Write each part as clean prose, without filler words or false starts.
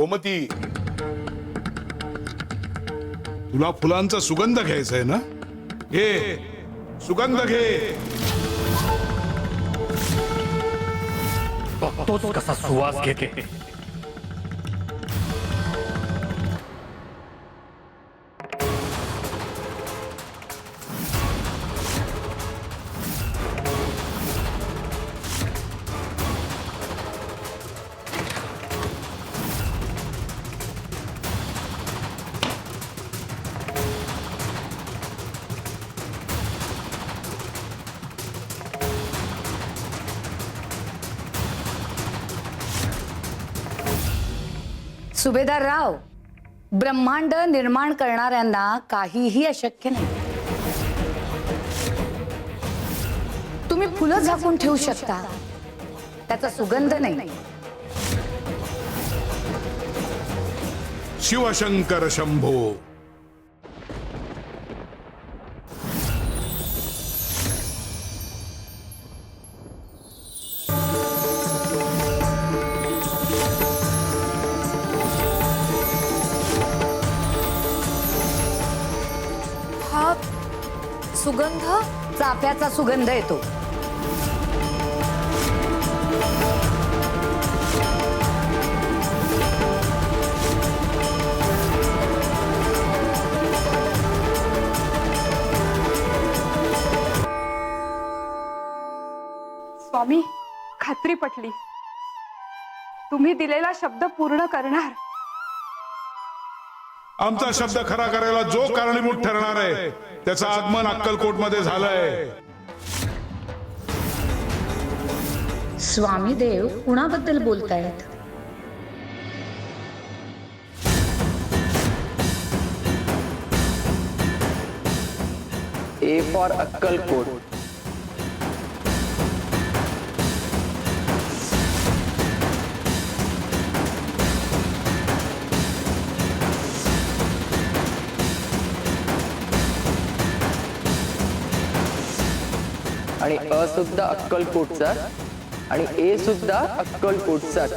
गोमती, तुला फुलांचा सुगंध घ्यायचा आहे ना? घे, सुगंध घे. बघतोच कसा सुवास घेते. सुभेदार राव, ब्रह्मांड निर्माण करणाऱ्यांना काहीही अशक्य नाही. तुम्ही फुलं झाकून ठेवू शकता, त्याचा सुगंध नाही. शिवशंकर शंभो. हा सुगंध चाफ्याचा सुगंध येतो. स्वामी, खात्री पटली. तुम्ही दिलेला शब्द पूर्ण करणार. आमचा शब्द खरा करायला जो कारणीभूत ठरणार आहे त्याचं आगमन अक्कलकोट मध्ये झालंय. स्वामी देव कुणाबद्दल बोलतायत? A for Akkalkot. आणि अ सुद्धा अक्कलकोटचा आणि ए सुद्धा अक्कलकोटचाच.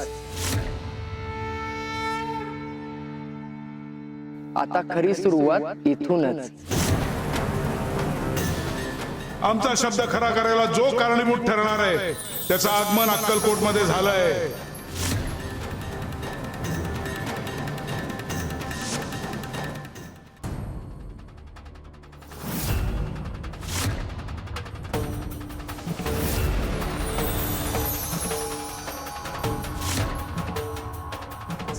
आता खरी सुरुवात इथूनच. आमचा शब्द खरा करायला जो कारणीभूत ठरणार आहे त्याचं आगमन अक्कलकोट मध्ये झालंय.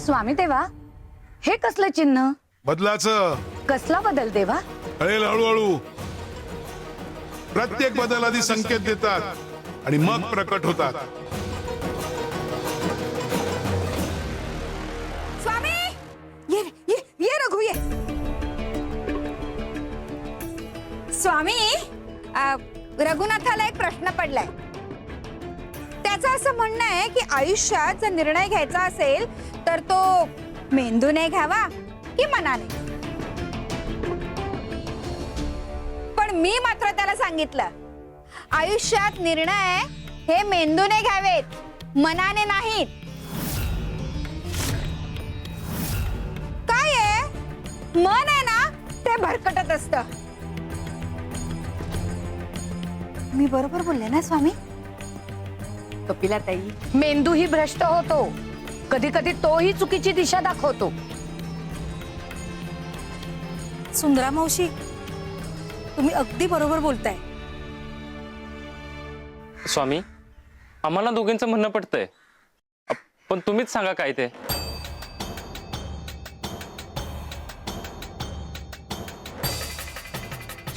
स्वामी देवा, हे कसलं चिन्ह? बदलाचं. कसला बदल देवा? कळेल हळूहळू. प्रत्येक बदल आधी संकेत देतात आणि मग प्रकट होतात. स्वामी, ये ये ये रघु ये. स्वामी, रघुनाथाला एक प्रश्न पडलाय. त्याचं असं म्हणणं आहे की आयुष्यात जर निर्णय घ्यायचा असेल तर तो मेंदूने घ्यावा की मनाने. पण मी मात्र त्याला सांगितलं, आयुष्यात निर्णय हे मेंदूने घ्यावेत, मनाने नाहीत. काय आहे, मन आहे ना ते भरकटत असतं. मी बरोबर बोलले ना स्वामी? कपिलाताई, मेंदू ही भ्रष्ट होतो. कधी कधी तोही चुकीची दिशा दाखवतो. सुंदरा मावशी, तुम्ही अगदी बरोबर बोलताय. स्वामी, आम्हाला दोघांचं म्हणणं पटतंय, पण तुम्हीच सांगा काय ते.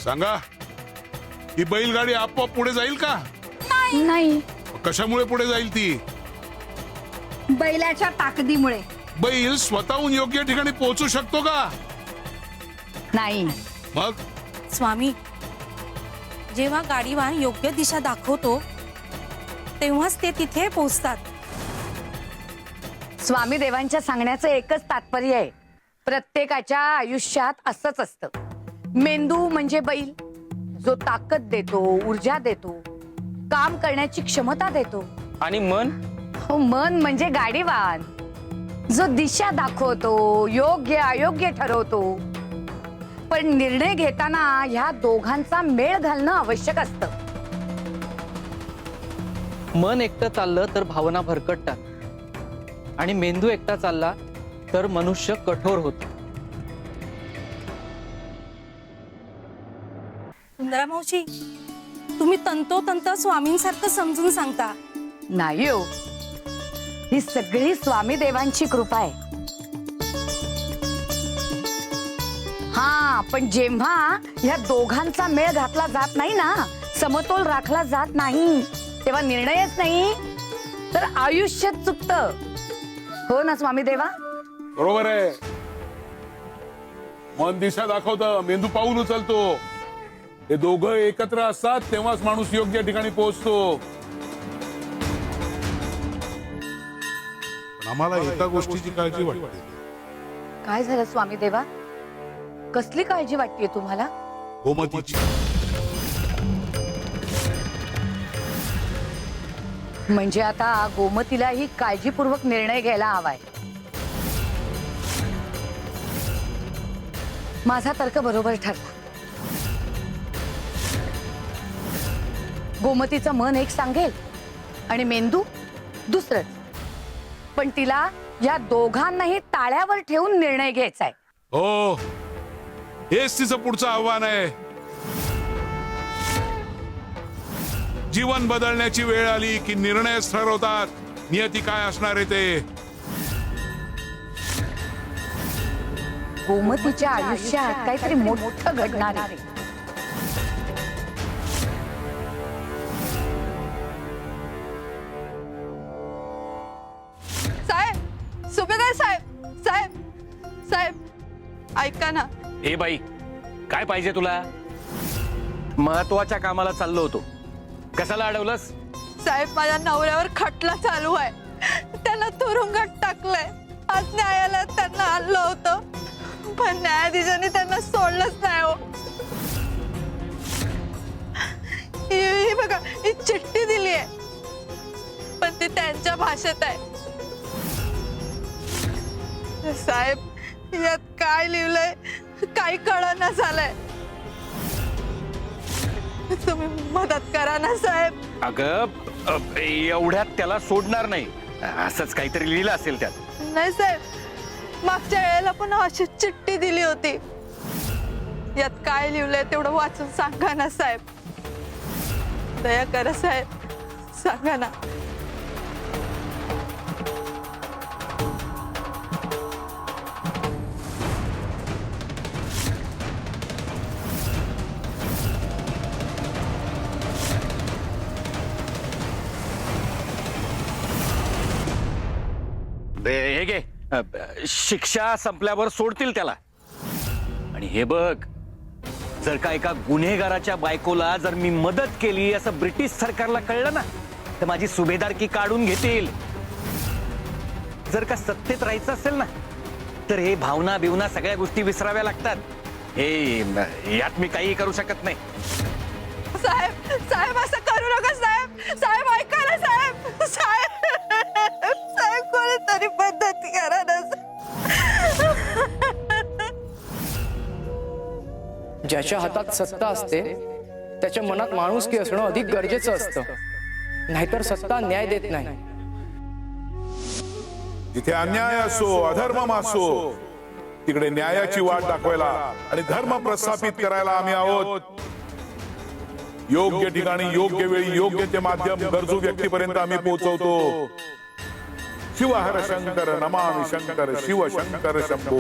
सांगा, ही बैलगाडी आपोआप पुढे जाईल का? नाही. कशामुळे पुढे जाईल ती? बैलाच्या ताकदीमुळे. बैल स्वतःहून योग्य ठिकाणी पोहोचू शकतो का? नाही. मग स्वामी, जेव्हा गाडीवान योग्य दिशा दाखवतो तेव्हाच ते तिथे पोहोचतात. स्वामी देवांच्या सांगण्याचं एकच तात्पर्य आहे, प्रत्येकाच्या आयुष्यात असंच असतं. मेंदू म्हणजे बैल, जो ताकद देतो, ऊर्जा देतो, काम करण्याची क्षमता देतो. आणि मन? हो, मन म्हणजे गाडीवान. जो दिशा दाखवतो, योग्य अयोग्य ठरवतो. पण निर्णय घेताना ह्या दोघांचा मेळ घालणं आवश्यक असतं. मन एकटं चाललं तर भावना भरकटतात आणि मेंदू एकटा चालला तर मनुष्य कठोर होतो. सुंदरा मावशी, तुम्ही तंतोतंत स्वामींसारखं समजून सांगता. नाही हो, ही सगळी स्वामी देवांची कृपा आहे. हा, पण जेव्हा या दोघांचा मेळ घातला जात नाही ना, समतोल राखला जात नाही, तेव्हा निर्णयच नाही तर आयुष्यात चुकतं. हो ना स्वामी देवा? बरोबर आहे. मन दिशा दाखवतं, मेंदू पाऊल उचलतो. हे दोघं एकत्र असतात तेव्हाच माणूस योग्य ठिकाणी पोहोचतो. पण आम्हाला एका गोष्टीची काळजी वाटते. काय झालं स्वामी देवा? कसली काळजी वाटतेय तुम्हाला? गोमतीची. म्हणजे आता गोमतीलाही काळजीपूर्वक निर्णय घ्यायला हवाय. माझा तर्क बरोबर ठरला. गोमतीचं मन एक सांगेल आणि मेंदू दुसरंच. पण तिला या दोघांनाही ताळ्यावर ठेवून निर्णय घ्यायचा आहे. हो, हेच तिचं पुढचं आव्हान आहे. जीवन बदलण्याची वेळ आली की निर्णयच ठरवतात नियती काय असणार आहे ते. गोमतीच्या आयुष्यात काहीतरी मोठं घडणार आहे. साहेब, सुभेदार साहेब, साहेब, साहेब, ऐका ना. ए बाई, काय पाहिजे तुला? महत्वाच्या कामाला चाललो होतो. कशाला अडवलंस? साहेब, माझ्या नवऱ्यावर खटला चालू आहे. त्यांना तुरुंगात टाकलंय. आज न्यायालयात त्यांना आणलं होतं, पण न्यायाधीशांनी त्यांना सोडलंच नाही हो. ही बघा, ही चिठ्ठी दिली आहे, पण ती त्यांच्या भाषेत आहे. साहेब, यात काय लिहिलंय काही कळना झालंय. तुम्ही मदत करा ना साहेब. अगं, एवढ्यात त्याला सोडणार नाही. असंच काहीतरी लिहिलं असेल त्यात. नाही साहेब, मागच्या वेळेला पण अशी चिठ्ठी दिली होती. यात काय लिहिलंय तेवढं वाचून सांगा ना साहेब. दया करा साहेब, सांगा ना. हे घे, शिक्षा संपल्यावर सोडतील त्याला. आणि हे बघ, जर का एका गुन्हेगाराच्या बायकोला जर मी मदत केली असं ब्रिटिश सरकारला कळलं ना, तर माझी सुभेदारकी काढून घेतील. जर का सत्तेत राहायचं असेल ना, तर हे भावना बिवना सगळ्या गोष्टी विसराव्या लागतात. हे यात मी काही करू शकत नाही. साहेब, साहेब, असं करू नका साहेब. साहेब, ऐका ना साहेब. साहेब, साहेब, कोणीतरी मदत करा ना. ज्याच्या हातात सत्ता असते त्याच्या मनात माणुसकी असणं अधिक गरजेचं असतं. नाहीतर सत्ता न्याय देत नाही. जिथे अन्याय असो, अधर्म असो, तिकडे न्यायाची वाट दाखवायला आणि धर्म प्रस्थापित करायला आम्ही आहोत. योग्य ठिकाणी योग्य वेळी योग्य ते माध्यम गरजू व्यक्तीपर्यंत आम्ही पोहोचवतो. शिव हर शंकर नमामि शंकर शिव शंकर शंभो.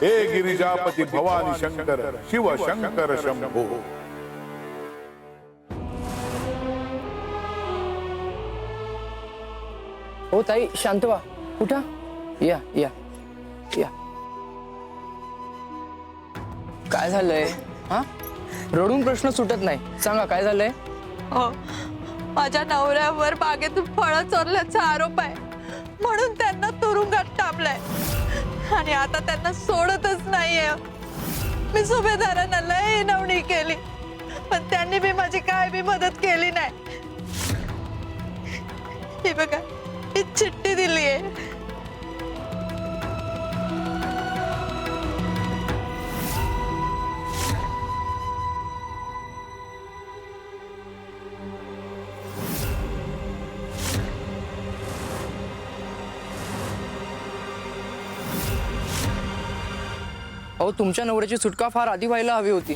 हे गिरिजापती भवानी शंकर शिव शंकर शंभो. हो ताई, शांत व्हा. कुठं? या या या. काय झालंय? हा, रडून प्रश्न सुटत नाही. सांगा काय झालंय? हो, माझ्या नवऱ्यावर बागेतून फळं चोरल्याचा आरोप आहे, म्हणून त्यांना तुरुंगात टाकलंय. आणि आता त्यांना सोडतच नाहीये. मी सुभेदारांना लय विनवणी केली, पण त्यांनी बी माझी काय बी मदत केली नाही. ही बघा, ही चिठ्ठी दिली आहे. अहो तुमच्या नवऱ्याची सुटका फार आधी व्हायला हवी होती.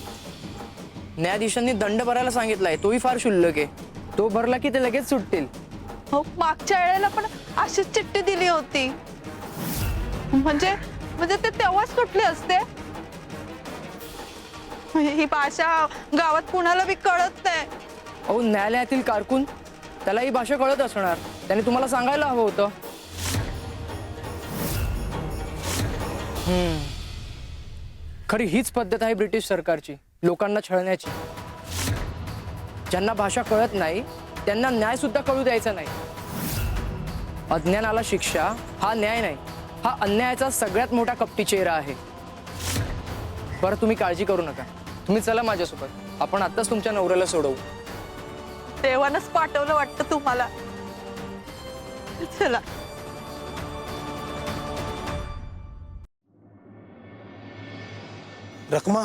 न्यायाधीशांनी दंड भरायला सांगितलाय, तोही फार क्षुल्लक आहे. तो भरला की ते लगेच सुटतील. हो, मागच्या वेळेला पण अशीच चिठ्ठी दिली होती. म्हणजे म्हणजे ते तेव्हाच कुठले असते. ही भाषा गावात कुणाला बी कळत नाही. अहो न्यायालयातील कारकून, त्याला ही भाषा कळत असणार, त्याने तुम्हाला सांगायला हवं होतं. खरी हीच पद्धत आहे ब्रिटिश सरकारची, लोकांना छळण्याची. ज्यांना भाषा कळत नाही त्यांना न्याय सुद्धा कळू द्यायचा नाही. अज्ञानाला शिक्षा हा न्याय नाही, हा अन्यायाचा सगळ्यात मोठा कपटी चेहरा आहे. बरं तुम्ही काळजी करू नका, तुम्ही चला माझ्यासोबत, आपण आत्ताच तुमच्या नवऱ्याला सोडवू. देवानच पाठवलं वाटतं तुम्हाला. चला. रखमा,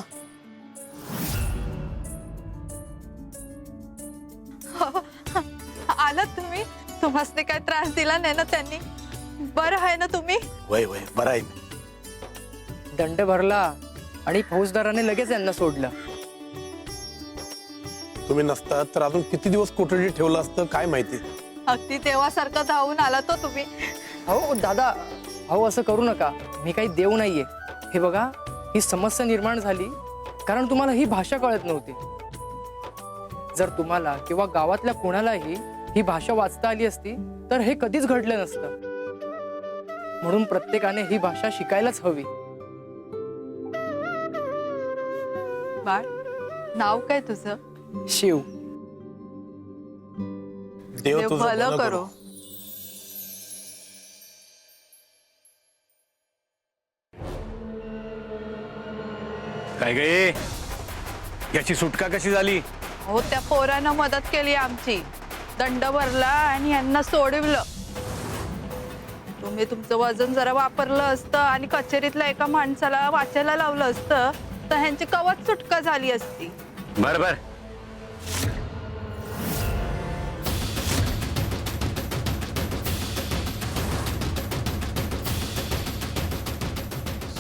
आलात तुम्ही. तुम्हाला काय त्रास दिला नाही ना त्यांनी? बरं आहे ना तुम्ही? वय वय बरं आहे. दंड भरला आणि फौजदाराने लगेच यांना सोडलं. तुम्ही नसतात तर अजून किती दिवस कोठडीत ठेवलं असतं काय माहिती. अगदी देवासारखं धावून आला तो तुम्ही. अहो दादा, अहो असं करू नका, मी काही देव नाहीये. हे बघा, ही समस्या निर्माण झाली कारण तुम्हाला ही भाषा कळत नव्हती. जर तुम्हाला किंवा गावातल्या कोणालाही ही भाषा वाचता आली असती तर हे कधीच घडलं नसतं. म्हणून प्रत्येकाने ही भाषा शिकायलाच हवी. बाळ, नाव काय तुझं? शिव. देव तुझं भलं करो. काय गे, याची सुटका कशी झाली? हो, त्या पोरानं मदत केली आमची. दंड भरला आणि यांना सोडवलं. तुम्ही तुमचं वजन जरा वापरलं असतं आणि कचेरीतल्या एका माणसाला वाचायला लावलं असतं तर ह्यांची कवच सुटका झाली असती. बर बर.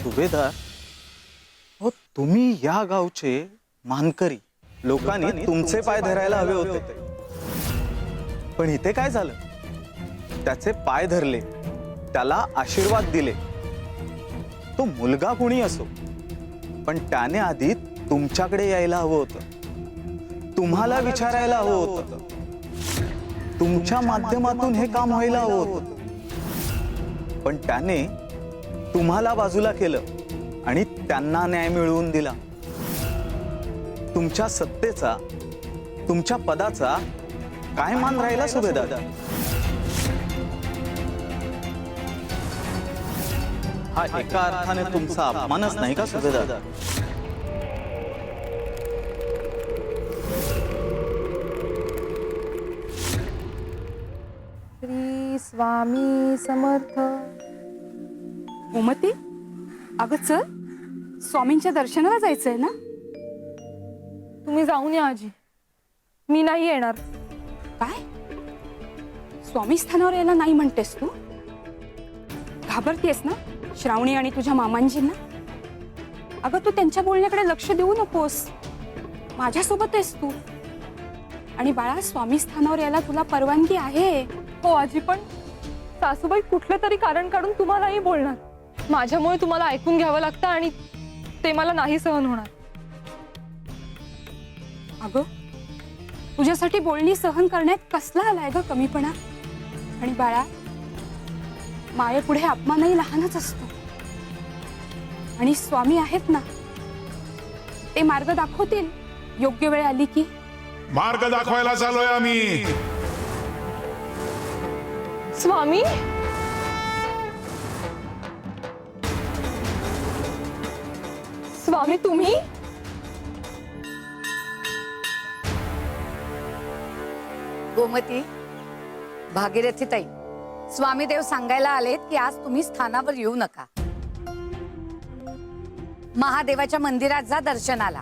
सुभेदार, हो तुम्ही या गावचे मानकरी. लोकांनी तुमचे पाय धरायला हवे होते, पण इथे काय झालं? त्याचे पाय धरले, त्याला आशीर्वाद दिले. तो मुलगा कोणी असो, पण त्याने आधी तुमच्याकडे यायला हवं होतं, तुम्हाला विचारायला हवं होतं, तुमच्या माध्यमातून हे काम व्हायला हवं होतं. पण त्याने तुम्हाला बाजूला केलं आणि त्यांना न्याय मिळवून दिला. तुमच्या सत्तेचा, तुमच्या पदाचा काय मान राहिला सुभेदार? हा एका अर्थाने तुमचा अपमानच नाही का सुभेदार? श्री स्वामी समर्थ. उमती, अगं चल, स्वामींच्या दर्शनाला जायचंय ना? तुम्ही जाऊन या आजी, मी नाही येणार. काय? स्वामी स्थानावर यायला नाही म्हणतेस तू? घाबरतेस ना श्रावणी आणि तुझ्या मामांजींना? अगं तू त्यांच्या बोलण्याकडे लक्ष देऊ नकोस. माझ्यासोबत आहेस तू. आणि बाळा, स्वामी स्थानावर यायला तुला परवानगी आहे. हो आजी, पण सासूबाई कुठलं तरी कारण काढून तुम्हालाही बोलणार. माझ्यामुळे तुम्हाला ऐकून घ्यावं लागतं आणि ते मला नाही सहन होणार. अगं, तुझ्यासाठी बोलणी सहन करण्यात कसला आलाय ग कमीपणा? आणि बाळा, मायेपुढे अपमानही लहानच असतो. आणि स्वामी आहेत ना, ते मार्ग दाखवतील योग्य वेळ आली की. मार्ग दाखवायला चाललोय आम्ही. स्वामी, स्वामी तुम्ही? गोमती, भागीरथी ताई, स्वामीदेव सांगायला आलेत की आज तुम्ही स्थानावर येऊ नका. महादेवाच्या मंदिरात जा दर्शनाला.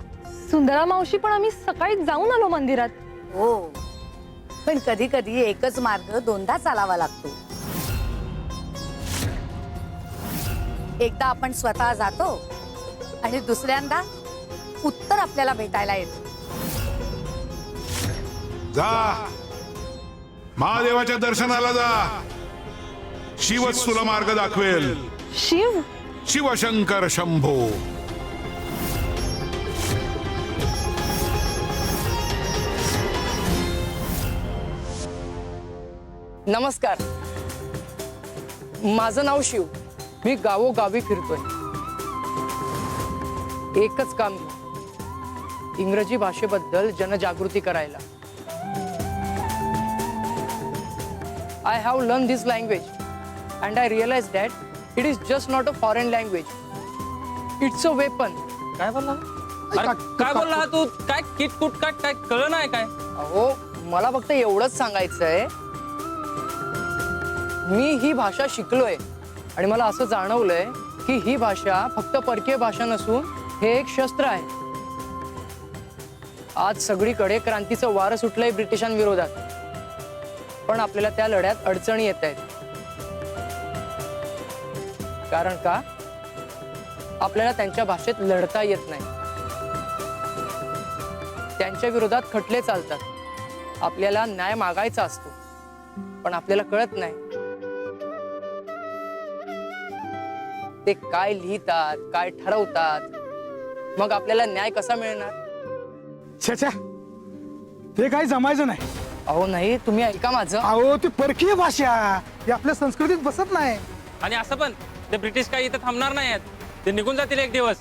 सुंदरा मावशी, पण आम्ही सकाळी जाऊन आलो मंदिरात. हो, पण कधी कधी एकच मार्ग दोनदा चालावा लागतो. एकदा आपण स्वतः जातो आणि दुसऱ्यांदा उत्तर आपल्याला भेटायला येतं. जा महादेवाच्या दर्शनाला जा. शिवच तुला मार्ग दाखवेल. शिव शिवशंकर शंभो. नमस्कार, माझं नाव शिव. मी गावोगावी फिरतोय. एकच काम, इंग्रजी भाषेबद्दल जनजागृती करायला. I have learn this language and I realize that it is just not a foreign language. It's a weapon. काय बोलला? अरे, काय बोलला हा तू? काय किटकुट काय कळलं नाही काय? अहो, मला फक्त एवढंच सांगायचंय, मी ही भाषा शिकलोय आणि मला असं जाणवलंय की ही भाषा फक्त परकीय भाषा नसून हे एक शस्त्र आहे. आज सगळीकडे क्रांतीचं वारं सुटलंय ब्रिटिशांविरोधात, पण आपल्याला त्या लढ्यात अडचणी येत आहेत. कारण का? आपल्याला त्यांच्या भाषेत लढता येत नाही. त्यांच्या विरोधात खटले चालतात. आपल्याला न्याय मागायचा असतो, पण आपल्याला कळत नाही ते काय लिहितात, काय ठरवतात. मग आपल्याला न्याय कसा मिळणार? छ्या, ते काही जमायचं नाही. अहो नाही, तुम्ही ऐका माझं. अहो ती परकीय भाषा ही आपल्या संस्कृतीत बसत नाही. आणि असं पण ते ब्रिटिश काही इथं थांबणार नाही आहेत. ते निघून जातील एक दिवस.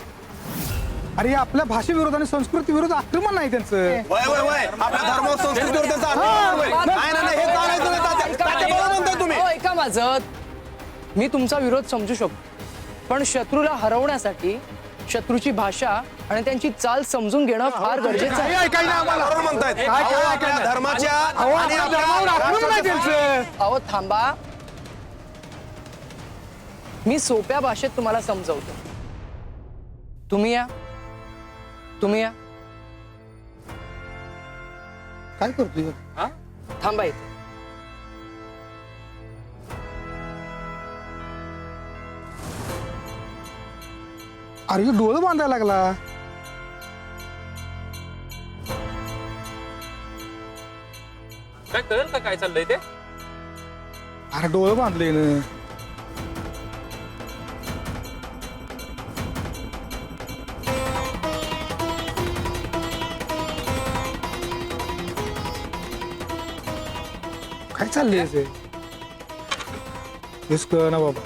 अरे आपल्या भाषेविरोध आणि संस्कृती विरोध आक्रमण नाही त्यांचं. आपल्या धर्म संस्कृतीवर त्याचा अहो, ऐका माझं. मी तुमचा विरोध समजू शकतो, पण शत्रूला हरवण्यासाठी शत्रूची भाषा आणि त्यांची चाल समजून घेणं फार गरजेचं काही आहे. ऐकायला आम्हाला. म्हणतायत काय ऐकायला? धर्माच्या अहो, आपल्या धर्मावर आक्रमण नाही त्यांचं. अहो थांबा, मी सोप्या भाषेत तुम्हाला समजवतो. तुम्ही या. काय करतोय? थांबा इथे. अरे डोळं बांधायला लागला. काय कळेल का काय चाललंय ते? अरे डोळं बांधले ना. काय चाललंय ते? हेच कळ ना बाबा,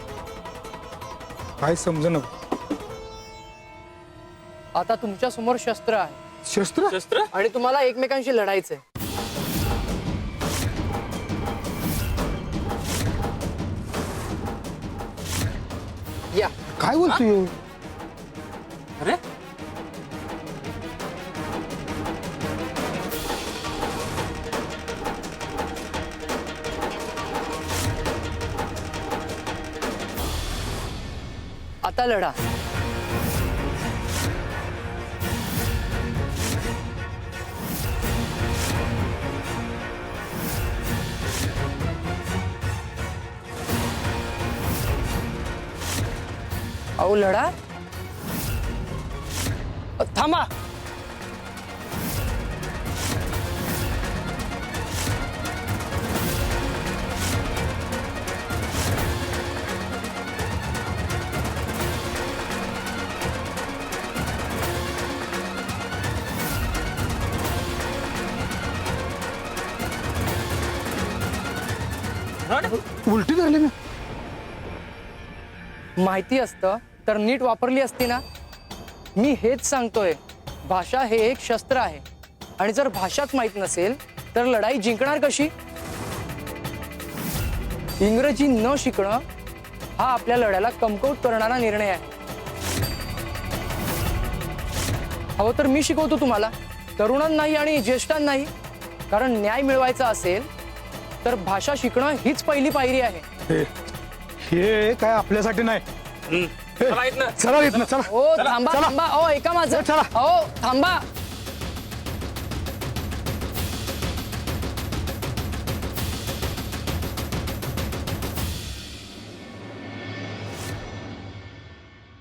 काय समज ना. आता तुमच्या समोर शस्त्र आहे. शस्त्र? शस्त्र? आणि तुम्हाला एकमेकांशी लढायचंय. या. काय बोलतोय? अरे आता लढा. अहो लढा. थांबा. उलटी धरली मी. माहिती असतं तर नीट वापरली असती ना. मी हेच सांगतोय, भाषा हे एक शस्त्र आहे आणि जर भाषाच माहित नसेल तर लढाई जिंकणार कशी? इंग्रजी न शिकणं हा आपल्या लढ्याला कमकुवत करणारा निर्णय आहे. हवं तर मी शिकवतो तुम्हाला, तरुणांनाही आणि ज्येष्ठांनाही. कारण न्याय मिळवायचा असेल तर भाषा शिकणं हीच पहिली पायरी आहे. हे काय आपल्यासाठी नाही. चला इथनं. चला इथनं चला. ओ थांबा थांबा. ओ ऐका माझं. चला. ओ थांबा.